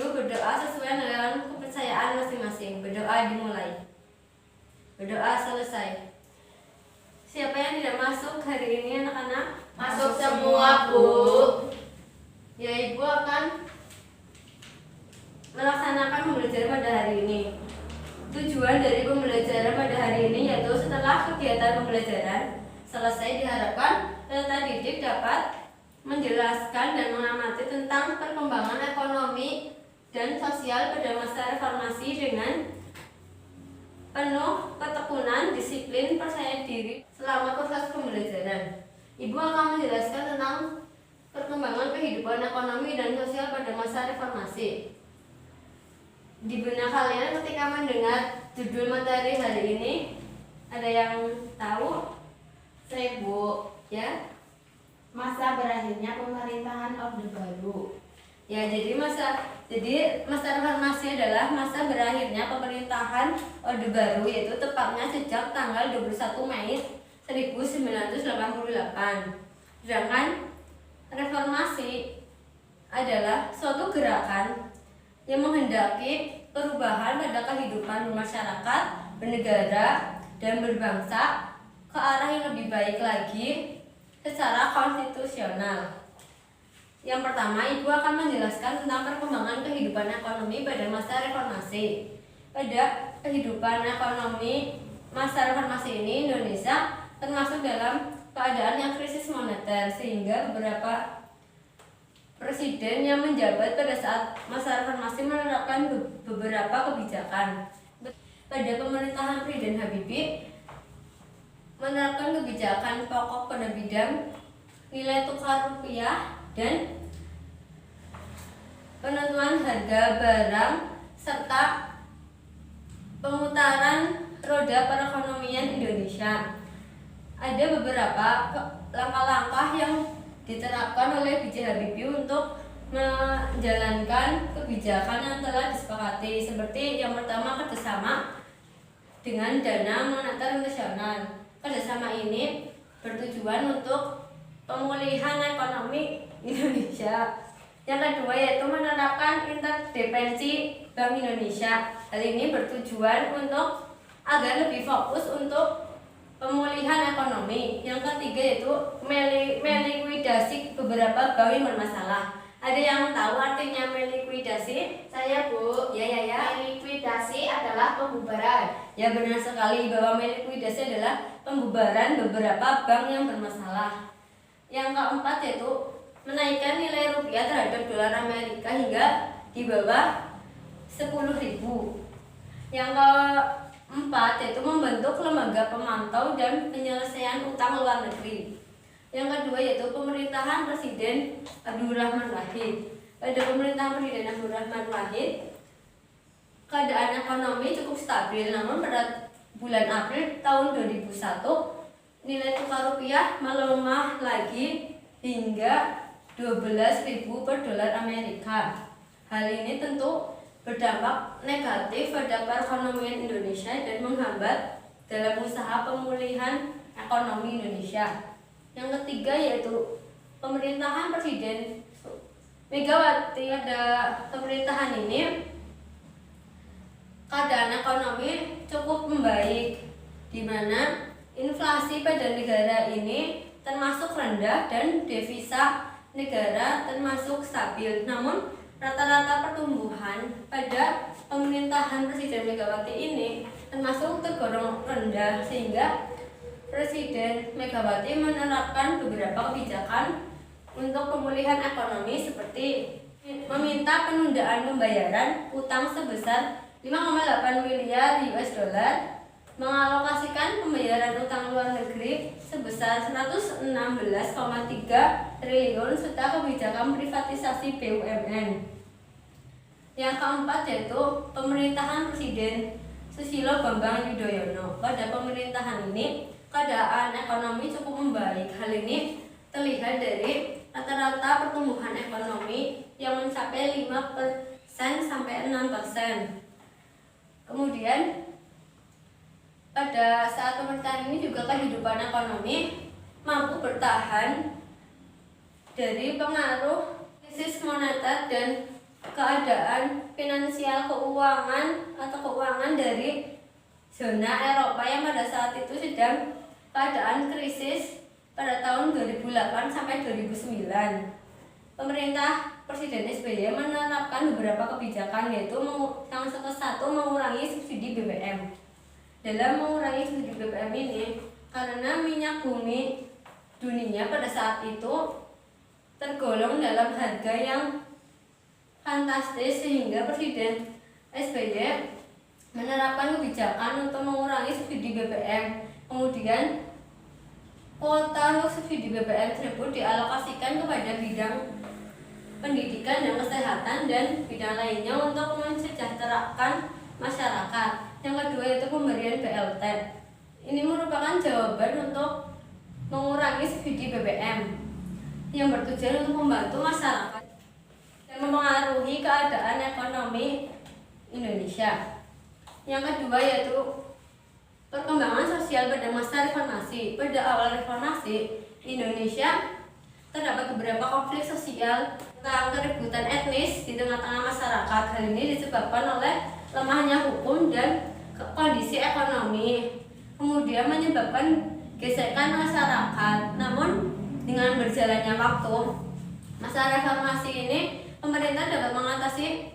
individu berdoa sesuai dengan kepercayaan masing-masing. Berdoa dimulai. Berdoa selesai. Siapa yang tidak masuk hari ini anak-anak? Masuk semua, Bu. Ya, Ibu akan melaksanakan pembelajaran pada hari ini. Tujuan dari pembelajaran pada hari ini yaitu setelah kegiatan pembelajaran selesai, diharapkan peserta didik dapat menjelaskan dan mengamati tentang perkembangan ekonomi dan sosial pada masa reformasi dengan penuh ketekunan, disiplin, percaya diri selama proses pembelajaran. Ibu akan menjelaskan tentang perkembangan kehidupan ekonomi dan sosial pada masa reformasi. Di benak kalian ketika mendengar judul materi hari ini, ada yang tahu? Saya, Bu. Ya? Masa berakhirnya pemerintahan Orde Baru. Ya, jadi masa reformasi adalah masa berakhirnya pemerintahan Orde Baru, yaitu tepatnya sejak tanggal 21 Mei 1988. Sedangkan reformasi adalah suatu gerakan yang menghendaki perubahan pada kehidupan bermasyarakat, bernegara, dan berbangsa ke arah yang lebih baik lagi secara konstitusional. Yang pertama, Ibu akan menjelaskan tentang perkembangan kehidupan ekonomi pada masa reformasi. Pada kehidupan ekonomi masa reformasi ini, Indonesia termasuk dalam keadaan yang krisis moneter, sehingga beberapa presiden yang menjabat pada saat masa reformasi menerapkan beberapa kebijakan. Pada pemerintahan Presiden Habibie, menerapkan kebijakan pokok pada bidang nilai tukar rupiah dan penentuan harga barang serta pemutaran roda perekonomian Indonesia. Ada beberapa langkah-langkah yang diterapkan oleh B.J. Habibie untuk menjalankan kebijakan yang telah disepakati, seperti yang pertama, kerjasama dengan Dana Moneter Internasional. Kerjasama ini bertujuan untuk pemulihan ekonomi Indonesia. Yang kedua yaitu menerapkan interdependensi Bank Indonesia. Hal ini bertujuan untuk agar lebih fokus untuk pemulihan ekonomi. Yang ketiga yaitu melikuidasi beberapa bank yang bermasalah. Ada yang tahu artinya melikuidasi? Saya, Bu. Ya. Melikuidasi adalah pembubaran. Ya, benar sekali bahwa melikuidasi adalah pembubaran beberapa bank yang bermasalah. Yang keempat yaitu menaikkan nilai rupiah terhadap dolar Amerika hingga di bawah 10.000. Yang keempat yaitu membentuk lembaga pemantau dan penyelesaian utang luar negeri. Yang kedua yaitu pemerintahan Presiden Abdurrahman Wahid. Pada pemerintahan Presiden Abdurrahman Wahid, keadaan ekonomi cukup stabil, namun pada bulan April tahun 2001 nilai tukar rupiah melemah lagi hingga 12.000 per dolar Amerika. Hal ini tentu berdampak negatif pada perekonomian Indonesia dan menghambat dalam usaha pemulihan ekonomi Indonesia. Yang ketiga yaitu pemerintahan Presiden Megawati. Pada pemerintahan ini keadaan ekonomi cukup membaik, di mana inflasi pada negara ini termasuk rendah dan devisa negara termasuk stabil. Namun rata-rata pertumbuhan pada pemerintahan Presiden Megawati ini termasuk tergolong rendah, sehingga Presiden Megawati menerapkan beberapa kebijakan untuk pemulihan ekonomi, seperti meminta penundaan pembayaran utang sebesar 5,8 miliar US dollar, mengalokasikan pembayaran utang luar negeri sebesar 116,3 triliun, serta kebijakan privatisasi BUMN. Yang keempat yaitu pemerintahan Presiden Susilo Bambang Yudhoyono. Pada pemerintahan ini keadaan ekonomi cukup membaik. Hal ini terlihat dari rata-rata pertumbuhan ekonomi yang mencapai 5% sampai 6%. Kemudian pada saat pemerintahan ini juga kehidupan ekonomi mampu bertahan dari pengaruh krisis moneter dan keadaan finansial keuangan atau keuangan dari zona Eropa yang pada saat itu sedang keadaan krisis pada tahun 2008 sampai 2009. Pemerintah Presiden SBY menerapkan beberapa kebijakan, yaitu yang satu mengurangi subsidi BBM. Dalam mengurangi subsidi BBM ini, karena minyak bumi dunia pada saat itu tergolong dalam harga yang fantastis, sehingga Presiden SBY menerapkan kebijakan untuk mengurangi subsidi BBM. Kemudian kuota untuk subsidi BBM tersebut dialokasikan kepada bidang pendidikan dan kesehatan dan bidang lainnya untuk mensejahterakan masyarakat. Yang kedua yaitu pemberian BLT. Ini merupakan jawaban untuk mengurangi subsidi BBM yang bertujuan untuk membantu masyarakat dan mempengaruhi keadaan ekonomi Indonesia. Yang kedua yaitu perkembangan sosial pada masa reformasi. Pada awal reformasi Indonesia terdapat beberapa konflik sosial tentang keributan etnis di tengah-tengah masyarakat. Hal ini disebabkan oleh lemahnya hukum dan kondisi ekonomi, kemudian menyebabkan gesekan masyarakat. Namun dengan berjalannya waktu, masa reformasi ini pemerintah dapat mengatasi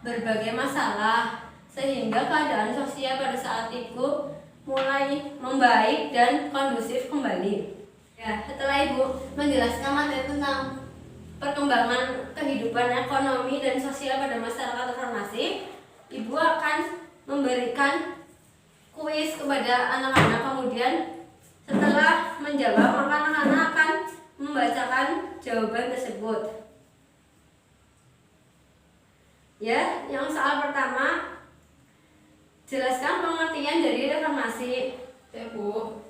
berbagai masalah, sehingga keadaan sosial pada saat itu mulai membaik dan kondusif kembali. Ya, setelah Ibu menjelaskan materi tentang perkembangan kehidupan ekonomi dan sosial pada masyarakat reformasi, Ibu akan memberikan kuis kepada anak-anak. Kemudian setelah menjawab, maka anak-anak akan membacakan jawaban tersebut. Ya, yang soal pertama, jelaskan pengertian dari reformasi. Ya Bu,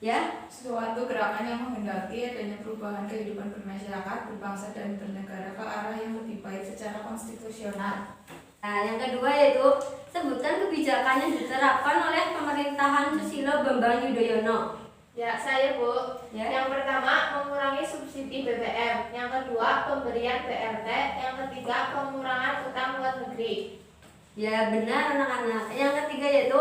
Ya, suatu gerakan yang menghendaki adanya perubahan kehidupan bermasyarakat, berbangsa dan bernegara ke arah yang lebih baik secara konstitusional. nah yang kedua yaitu sebutkan kebijakan yang diterapkan oleh pemerintahan Susilo Bambang Yudhoyono. Ya, saya Bu. Ya. Yang pertama, mengurangi subsidi BBM. Yang kedua, pemberian BLT. Yang ketiga, pengurangan utang luar negeri. Ya benar anak-anak. Yang ketiga yaitu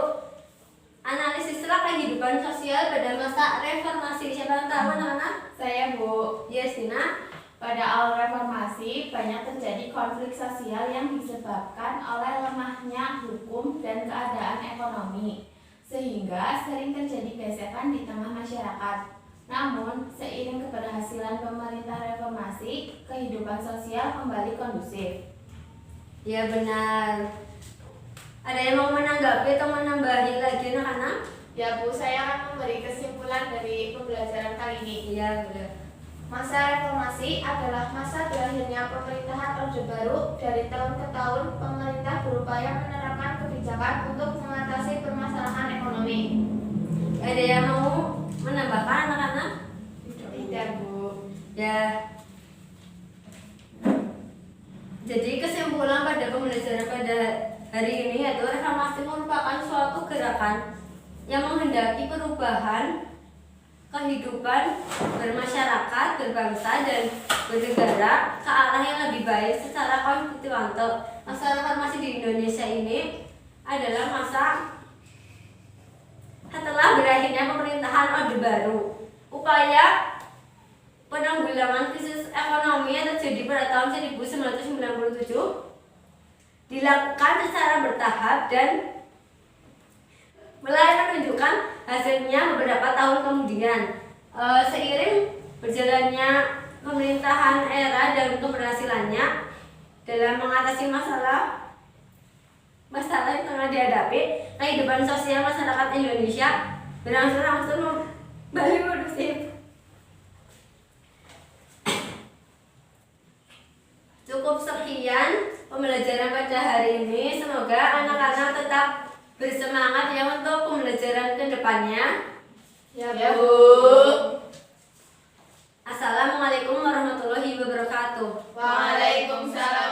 analisislah kehidupan sosial pada masa reformasi. Siapa yang tahu anak-anak? Saya Bu. Yes, Tina. Pada awal reformasi, banyak terjadi konflik sosial yang disebabkan oleh lemahnya hukum dan keadaan ekonomi, sehingga sering terjadi gesekan di tengah masyarakat. Namun, seiring keberhasilan pemerintah reformasi, kehidupan sosial kembali kondusif. Ya benar. Ada yang mau menanggapi atau menambahi lagi anak-anak? Ya Bu, saya akan memberi kesimpulan dari pembelajaran kali ini. Iya benar. Masa reformasi adalah masa berakhirnya pemerintahan Orde Baru. Dari tahun ke tahun, pemerintah berupaya menerapkan kebijakan untuk mengatasi permasalahan ekonomi. Ada yang mau menambahkan anak-anak? Tidak Bu. Ya. Jadi kesimpulan pada pembelajaran pada hari ini yaitu reformasi merupakan suatu gerakan yang menghendaki perubahan kehidupan bermasyarakat, berbangsa dan bernegara ke arah yang lebih baik secara konstitusional. Masa reformasi di Indonesia ini adalah masa setelah berakhirnya pemerintahan Orde Baru. Upaya penanggulangan krisis ekonomi yang terjadi pada tahun 1997 dilakukan secara bertahap dan mulai menunjukkan hasilnya beberapa tahun kemudian. Seiring berjalannya pemerintahan era dan keberhasilannya dalam mengatasi masalah yang tengah dihadapi, kehidupan sosial masyarakat Indonesia berangsur-angsur kembali kondusif. Cukup sekian pembelajaran pada hari ini. Semoga anak-anak tetap bersemangat ya untuk pembelajaran ke depannya. Ya Bu. Assalamualaikum warahmatullahi wabarakatuh. Waalaikumsalam